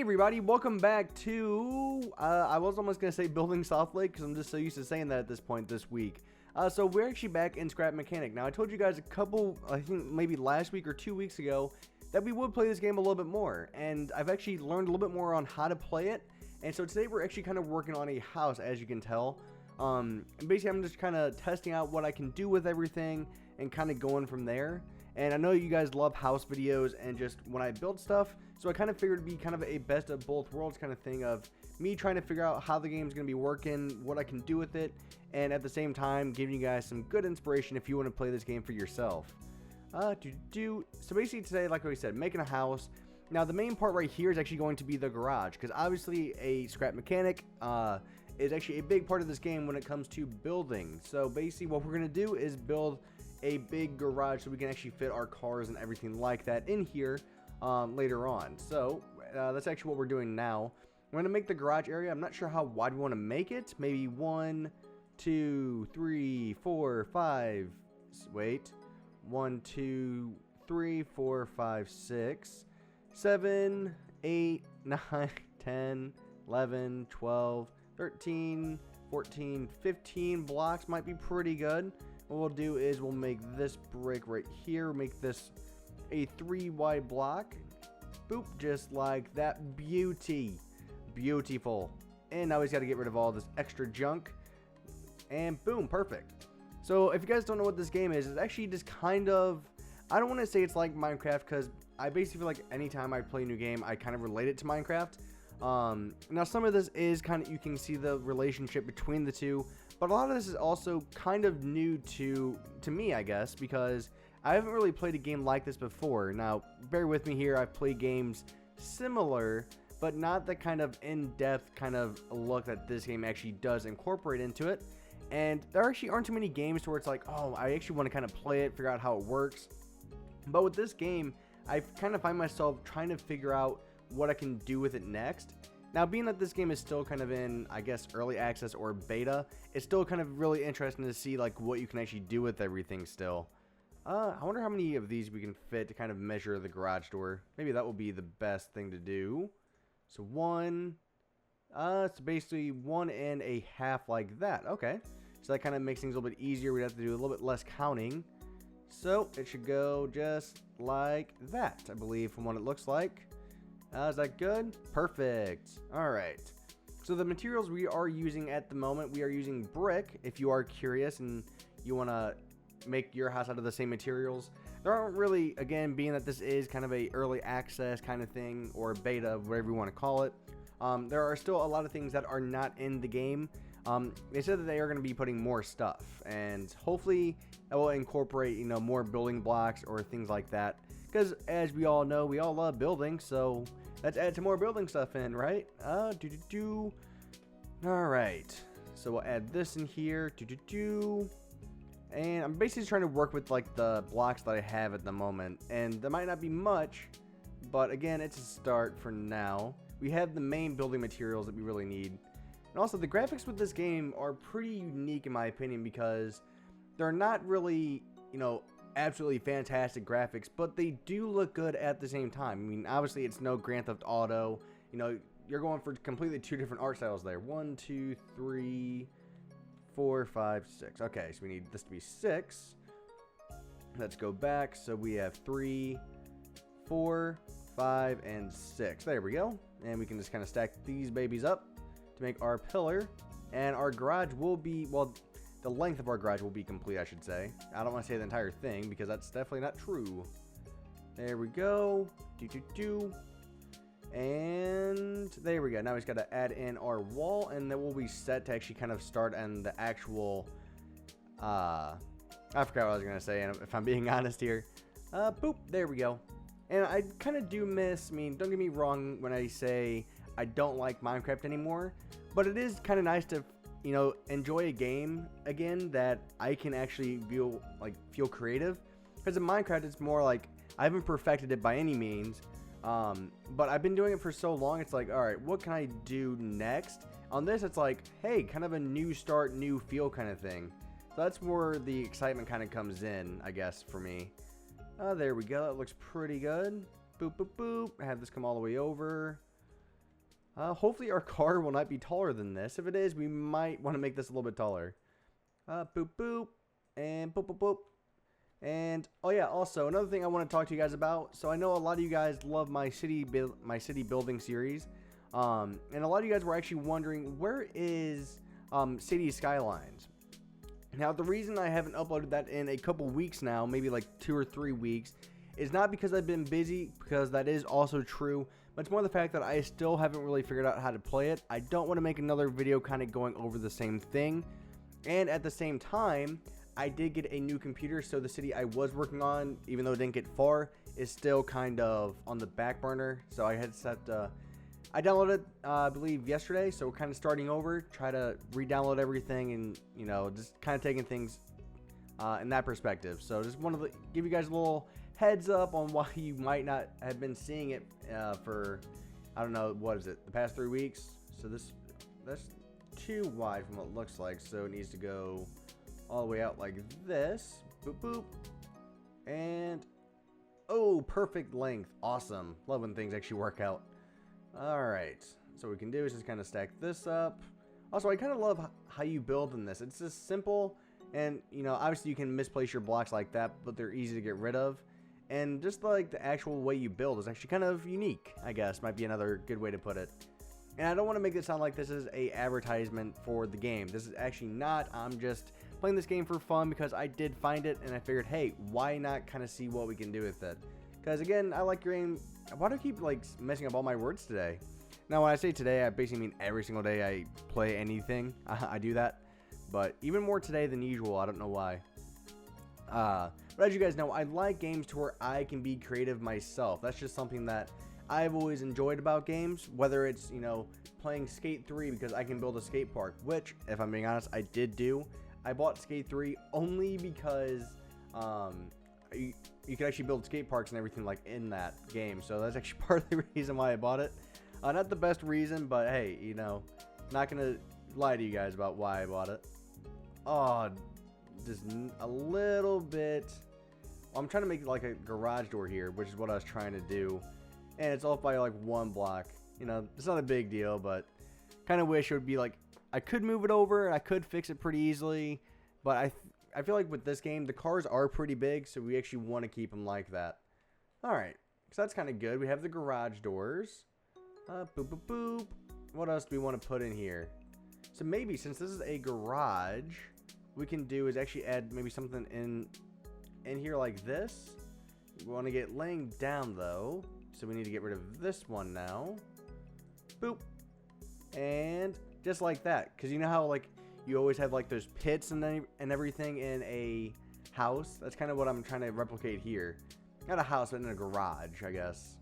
everybody, welcome back to, I was almost going to say Building Softly because I'm just so used to saying that at this point this week. So we're actually back in Scrap Mechanic. Now I told you guys a couple, I think maybe last week or 2 weeks ago, that we would play this game a little bit more. And I've actually learned a little bit more on how to play it. And so today we're actually kind of working on a house, as you can tell. Basically I'm just kind of testing out what I can do with everything and kind of going from there. And I know you guys love house videos and just when I build stuff, so I kind of figured it'd be kind of a best of both worlds kind of thing of me trying to figure out how the game's going to be working, what I can do with it, and at the same time giving you guys some good inspiration if you want to play this game for yourself. So basically today, like we said, making a house. Now the main part right here is actually going to be the garage, because obviously a Scrap Mechanic is actually a big part of this game when it comes to building. So basically what we're going to do is build a big garage so we can actually fit our cars and everything like that in here later on. So that's actually what we're doing now. We're going to make the garage area. I'm not sure how wide we want to make it. Maybe 1, 2, 3, 4, 5. Wait. 1, 2, 3, 4, 5, 6, 7, 8, 9, 10, 11, 12, 13, 14, 15 blocks might be pretty good. What we'll do is we'll make this brick right here, make this a 3 wide block. Boop, just like that. Beautiful. And now he's got to get rid of all this extra junk. And boom, perfect. So if you guys don't know what this game is, it's actually just kind of, I don't want to say it's like Minecraft, because I basically feel like anytime I play a new game, I kind of relate it to Minecraft. Now some of this is kind of, you can see the relationship between the two, but a lot of this is also kind of new to me, I guess, because I haven't really played a game like this before. Now, bear with me here, I've played games similar, but not the kind of in-depth kind of look that this game actually does incorporate into it. And there actually aren't too many games where it's like, oh, I actually want to kind of play it, figure out how it works. But with this game, I kind of find myself trying to figure out what I can do with it next. Now, being that this game is still kind of in, I guess, early access or beta, it's still kind of really interesting to see like what you can actually do with everything still. I wonder how many of these we can fit to kind of measure the garage door. Maybe that will be the best thing to do. So one, it's basically 1.5 like that. Okay, so that kind of makes things a little bit easier. We'd have to do a little bit less counting. So it should go just like that, I believe, from what it looks like. Is that good? Perfect. Alright. So the materials we are using at the moment, we are using brick, if you are curious and you want to make your house out of the same materials. There aren't really, again, being that this is kind of a early access kind of thing, or beta, whatever you want to call it. There are still a lot of things that are not in the game. They said that they are going to be putting more stuff, and hopefully it will incorporate, you know, more building blocks or things like that. Because as we all know, we all love building, so let's add some more building stuff in, right? Alright, so we'll add this in here. And I'm basically trying to work with like the blocks that I have at the moment, and there might not be much, but again, it's a start for now. We have the main building materials that we really need. And also, the graphics with this game are pretty unique in my opinion, because they're not really, you know, absolutely fantastic graphics, but they do look good at the same time. I mean, obviously it's no Grand Theft Auto, you know, you're going for completely two different art styles there. 1, 2, 3, 4, 5, 6. Okay, so we need this to be 6. Let's go back. So we have 3, 4, 5, and 6. There we go. And we can just kind of stack these babies up to make our pillar. And our garage will be, well, the length of our garage will be complete, I should say. I don't want to say the entire thing, because that's definitely not true. There we go. And there we go. Now we just got to add in our wall, and then we'll be set to actually kind of start on the actual, I forgot what I was going to say, and if I'm being honest here. Boop, there we go. And I kind of do miss, I mean, don't get me wrong when I say I don't like Minecraft anymore, but it is kind of nice to, you know, enjoy a game again that I can actually feel creative. Because in Minecraft, it's more like, I haven't perfected it by any means, but I've been doing it for so long, it's like, alright, what can I do next? On this, it's like, hey, kind of a new start, new feel kind of thing. So that's where the excitement kind of comes in, I guess, for me. There we go, that looks pretty good. Boop, boop, boop. Have this come all the way over. Hopefully our car will not be taller than this. If it is, we might want to make this a little bit taller. Boop, boop, and boop, boop, boop. And, oh yeah, also, another thing I want to talk to you guys about. So I know a lot of you guys love my city building series. And a lot of you guys were actually wondering, where is City Skylines? Now, the reason I haven't uploaded that in a couple weeks now, maybe like 2 or 3 weeks, is not because I've been busy, because that is also true, but it's more the fact that I still haven't really figured out how to play it. I don't want to make another video kind of going over the same thing. And at the same time, I did get a new computer, so the city I was working on, even though it didn't get far, is still kind of on the back burner. So I had set, I downloaded it, I believe, yesterday, so we're kind of starting over, try to re-download everything, and, you know, just kind of taking things in that perspective. So just wanted to give you guys a little heads up on why you might not have been seeing it for, I don't know, what is it, the past 3 weeks. So that's too wide from what it looks like, so it needs to go all the way out like this. Boop, boop. And, oh, perfect length. Awesome. Love when things actually work out. Alright, so what we can do is just kind of stack this up. Also, I kind of love how you build in this. It's just simple, and, you know, obviously you can misplace your blocks like that, but they're easy to get rid of. And just like the actual way you build is actually kind of unique, I guess, might be another good way to put it. And I don't want to make it sound like this is a advertisement for the game. This is actually not. I'm just playing this game for fun because I did find it, and I figured, hey, why not kind of see what we can do with it? Because, again, I like your game. Why do I keep, like, messing up all my words today? Now, when I say today, I basically mean every single day I play anything. I do that. But even more today than usual. I don't know why. But as you guys know, I like games to where I can be creative myself. That's just something that I've always enjoyed about games. Whether it's, you know, playing Skate 3 because I can build a skate park. Which, if I'm being honest, I did do. I bought Skate 3 only because you could actually build skate parks and everything like in that game. So that's actually part of the reason why I bought it. Not the best reason, but hey, you know, not gonna lie to you guys about why I bought it. Oh, just a little bit. I'm trying to make like a garage door here, which is what I was trying to do, and it's off by like 1 block. You know, it's not a big deal, but kind of wish it would be like I could move it over and I could fix it pretty easily. But I feel like with this game, the cars are pretty big, so we actually want to keep them like that. All right, so that's kind of good. We have the garage doors. Boop, boop, boop. What else do we want to put in here? So maybe since this is a garage, we can do is actually add maybe something in here like this. We want to get laying down though, so we need to get rid of this one now. Boop. And just like that, because you know how like you always have like those pits and everything in a house. That's kind of what I'm trying to replicate here. Not a house, but in a garage, I guess.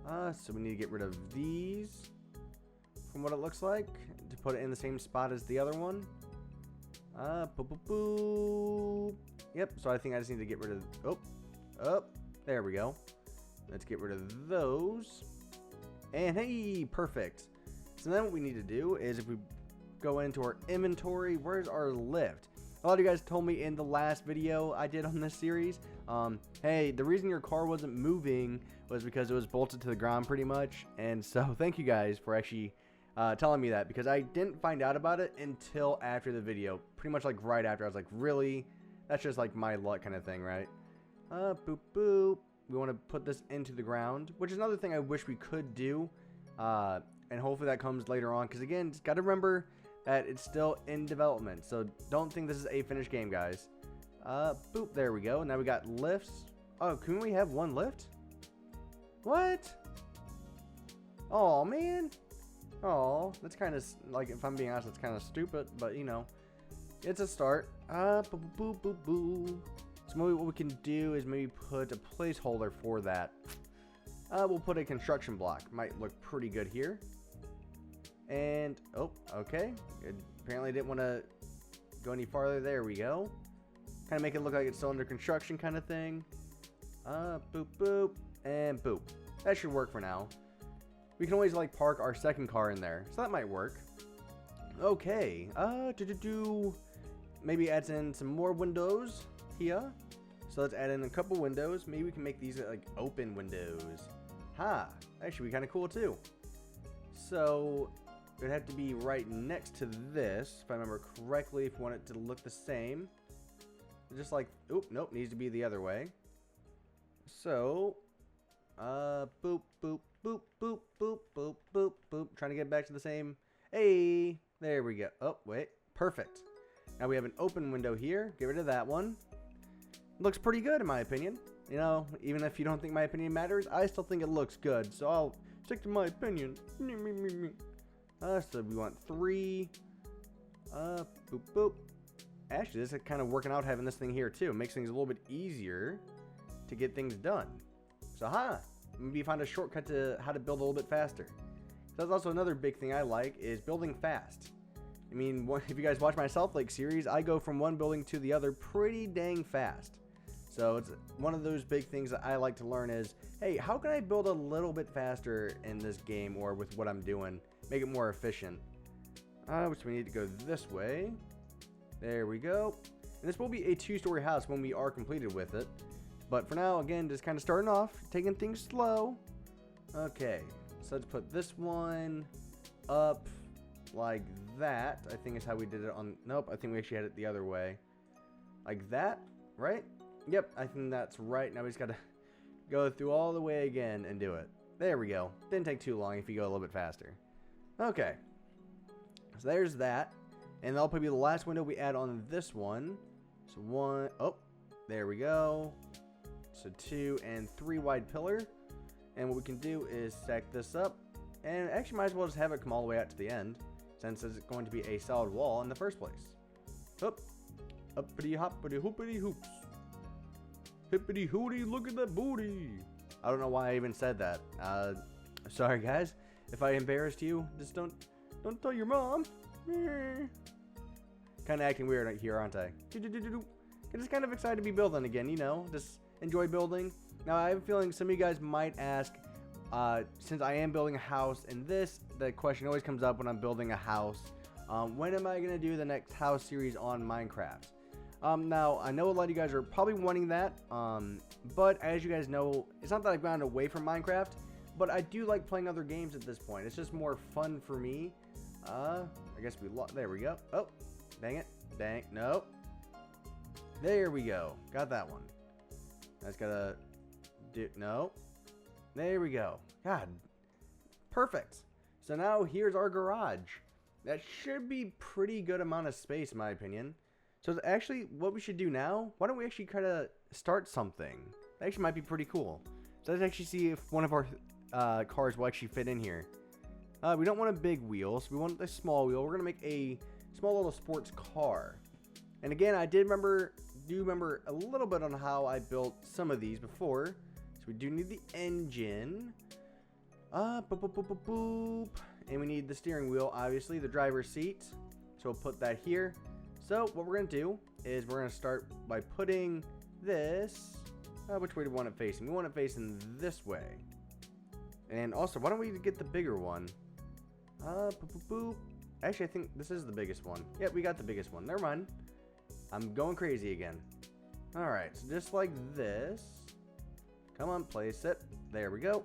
So we need to get rid of these from what it looks like to put it in the same spot as the other one. Boop, boop, boop. Yep, so I think I just need to get rid of, there we go. Let's get rid of those. And hey, perfect. So then what we need to do is if we go into our inventory, where's our lift? A lot of you guys told me in the last video I did on this series, hey, the reason your car wasn't moving was because it was bolted to the ground pretty much. And so thank you guys for actually telling me that, because I didn't find out about it until after the video. Pretty much like right after. I was like, really? That's just like my luck kind of thing, right? Boop, boop. We want to put this into the ground, which is another thing I wish we could do. And hopefully that comes later on, because again, just got to remember that it's still in development. So don't think this is a finished game, guys. Boop, there we go. Now we got lifts. Oh, can we have 1 lift? What? Oh, man. Oh, that's kind of, like, if I'm being honest, that's kind of stupid, but, you know, it's a start. Boop, boop, boop, boop. So maybe what we can do is maybe put a placeholder for that. We'll put a construction block. Might look pretty good here. And, oh, okay. It apparently didn't want to go any farther. There we go. Kind of make it look like it's still under construction kind of thing. Boop, boop, and boop. That should work for now. We can always, like, park our second car in there. So that might work. Okay. Maybe adds in some more windows here. So let's add in a couple windows. Maybe we can make these, like, open windows. Ha! That should be kind of cool, too. So it would have to be right next to this, if I remember correctly, if you want it to look the same. Just like, oop, nope, needs to be the other way. So, boop, boop, boop, boop, boop, boop, boop, boop. Trying to get back to the same. Hey, there we go. Oh, wait, perfect. Now we have an open window here. Get rid of that one. Looks pretty good in my opinion. You know, even if you don't think my opinion matters, I still think it looks good. So I'll stick to my opinion. So we want 3. Boop, boop. Actually, this is kind of working out having this thing here too. It makes things a little bit easier to get things done. So, maybe find a shortcut to how to build a little bit faster. That's also another big thing I like is building fast. I mean, if you guys watch my South Lake series, I go from one building to the other pretty dang fast. So it's one of those big things that I like to learn is, hey, how can I build a little bit faster in this game or with what I'm doing? Make it more efficient. Which we need to go this way. There we go. And this will be a 2-story house when we are completed with it. But for now, again, just kind of starting off, taking things slow. Okay, so let's put this one up like that. I think is how we did it on... Nope, I think we actually had it the other way. Like that, right? Yep, I think that's right. Now we just got to go through all the way again and do it. There we go. Didn't take too long if you go a little bit faster. Okay. So there's that. And that'll probably be the last window we add on this one. So 1... Oh, there we go. So 2 and 3 wide pillar. And what we can do is stack this up. And actually might as well just have it come all the way out to the end, since it's going to be a solid wall in the first place. Up. Uppity hoppity hoopity hoops. Hippity hooty, look at that booty. I don't know why I even said that. Sorry guys. If I embarrassed you, just don't tell your mom. Kind of acting weird right here, aren't I? I'm just kind of excited to be building again, you know, just enjoy building. Now I have a feeling some of you guys might ask, since I am building a house, and the question always comes up when I'm building a house, when am I going to do the next house series on Minecraft? Now, I know a lot of you guys are probably wanting that, but as you guys know, it's not that I've gone away from Minecraft, but I do like playing other games at this point. It's just more fun for me. I guess there we go. Oh, dang it. Dang, nope. There we go. Got that one. I just gotta do, no. There we go. God, perfect. So now here's our garage. That should be pretty good amount of space in my opinion. So actually what we should do now, why don't we actually kind of start something? That actually might be pretty cool. So let's actually see if one of our cars will actually fit in here. We don't want a big wheel, so we want a small wheel. We're gonna make a small little sports car. And again, I do remember a little bit on how I built some of these before. So we do need the engine. Boop, boop, boop, boop, boop. And we need the steering wheel, obviously, the driver's seat. So we'll put that here. So what we're going to do is we're going to start by putting this. Which way do we want it facing? We want it facing this way. And also, why don't we get the bigger one? Boop, boop, boop. Actually, I think this is the biggest one. Yep, we got the biggest one. Never mind. I'm going crazy again. Alright, so just like this. Come on, place it. There we go.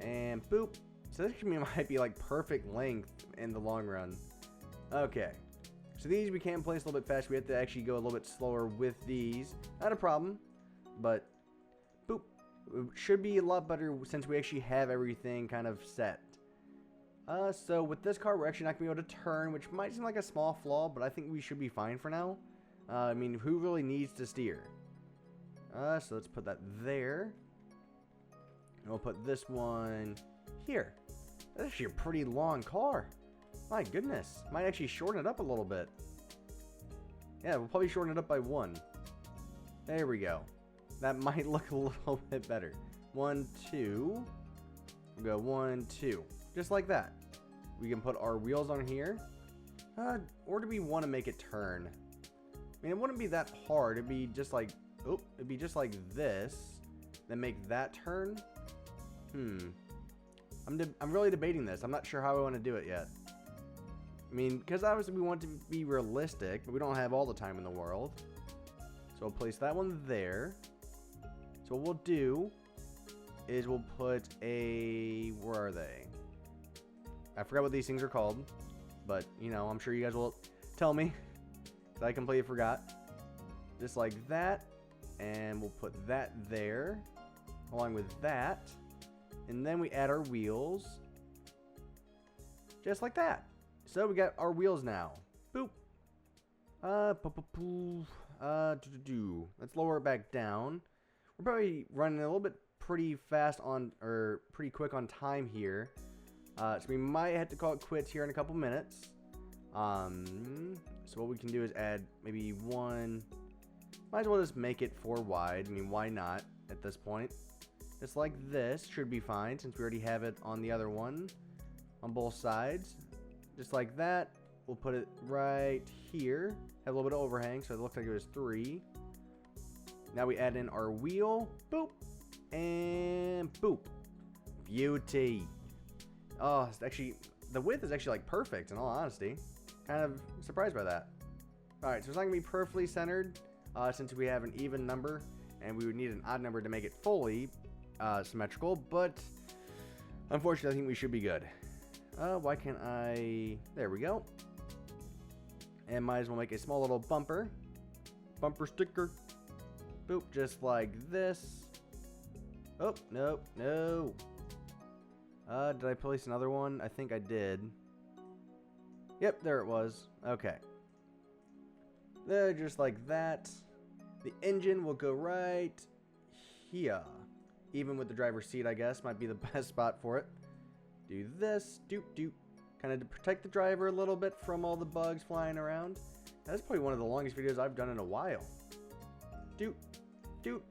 And boop. So this might be like perfect length in the long run. Okay. So these we can place a little bit faster. We have to actually go a little bit slower with these. Not a problem. But boop. It should be a lot better since we actually have everything kind of set. So with this car, we're actually not going to be able to turn, which might seem like a small flaw, but I think we should be fine for now. I mean, who really needs to steer? So let's put that there. And we'll put this one here. That's actually a pretty long car. My goodness. Might actually shorten it up a little bit. Yeah, we'll probably shorten it up by 1. There we go. That might look a little bit better. 1, 2. We'll go 1, 2. Just like that. We can put our wheels on here. Or do we want to make it turn? I mean, it wouldn't be that hard. It'd be just like, oh, it'd be just like this. Then make that turn. I'm really debating this. I'm not sure how I want to do it yet. I mean, because obviously we want to be realistic, but we don't have all the time in the world. So we'll place that one there. So what we'll do is we'll put a, where are they? I forgot what these things are called, but you know, I'm sure you guys will tell me. I completely forgot. Just like that, and we'll put that there, along with that, and then we add our wheels, just like that. So we got our wheels now. Boop. Let's lower it back down. We're probably running a little bit pretty fast on, or pretty quick on time here. So we might have to call it quits here in a couple minutes. So what we can do is add maybe one. Might as well just make it 4 wide. I mean, why not at this point? Just like this should be fine since we already have it on the other one on both sides. Just like that. We'll put it right here. Have a little bit of overhang, so it looks like it was 3. Now we add in our wheel. Boop. And boop. Beauty. Oh, it's actually, the width is actually like perfect in all honesty. Kind of surprised by that. Alright, so it's not going to be perfectly centered since we have an even number. And we would need an odd number to make it fully symmetrical. But unfortunately, I think we should be good. Why can't I... There we go. And might as well make a small little bumper. Bumper sticker. Boop, just like this. Oh, nope, no. Did I place another one? I think I did. Yep, there it was. Okay. There, just like that. The engine will go right here. Even with the driver's seat, I guess, might be the best spot for it. Do this, doop doop. Kind of to protect the driver a little bit from all the bugs flying around. That's probably one of the longest videos I've done in a while. Doop, doop.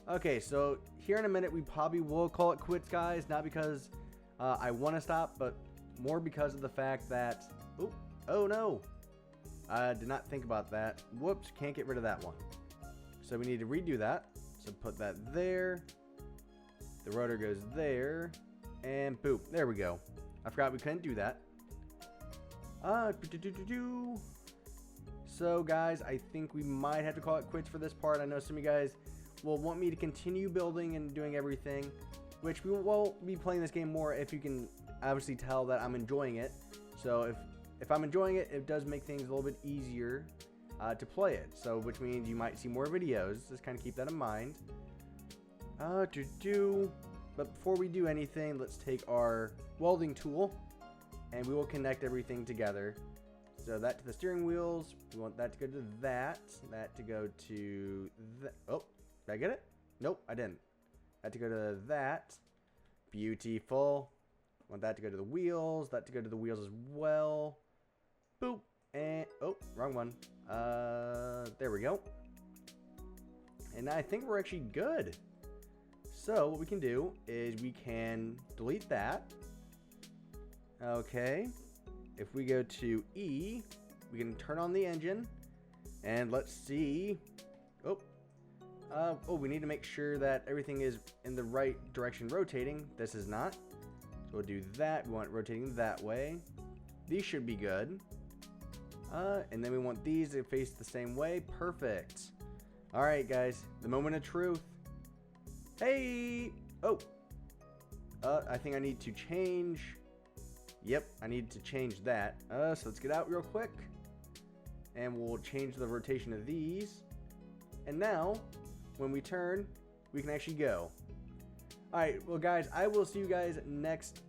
Okay, so here in a minute, we probably will call it quits, guys. Not because I want to stop, but more because of the fact that... Oh no. I did not think about that. Whoops, can't get rid of that one. So we need to redo that. So put that there. The rotor goes there. And boop, there we go. I forgot we couldn't do that. So guys, I think we might have to call it quits for this part. I know some of you guys will want me to continue building and doing everything, which we will be playing this game more if you can obviously tell that I'm enjoying it. So if I'm enjoying it, it does make things a little bit easier to play it. So which means you might see more videos. Just kind of keep that in mind. But before we do anything, let's take our welding tool and we will connect everything together. So that to the steering wheels, we want that to go to that to go to that. Oh, did I get it? Nope, I didn't. That to go to that. Beautiful. Want that to go to the wheels, that to go to the wheels as well. Boop. And, oh, wrong one. There we go. And I think we're actually good. So what we can do is we can delete that. Okay. If we go to E, we can turn on the engine. And let's see. Oh, we need to make sure that everything is in the right direction rotating. This is not. So we'll do that. We want it rotating that way. These should be good. And then we want these to face the same way. Perfect. All right, guys. The moment of truth. Hey! Oh! I think I need to change. Yep, I need to change that. So let's get out real quick. And we'll change the rotation of these. And now, when we turn, we can actually go. Alright, well guys, I will see you guys next,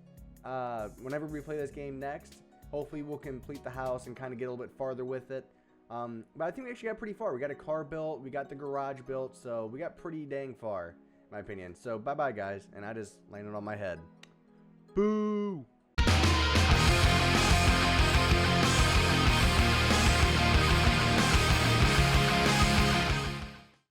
whenever we play this game next. Hopefully we'll complete the house and kind of get a little bit farther with it. But I think we actually got pretty far. We got a car built, we got the garage built, so we got pretty dang far, in my opinion. So bye-bye guys, and I just landed on my head. Boo!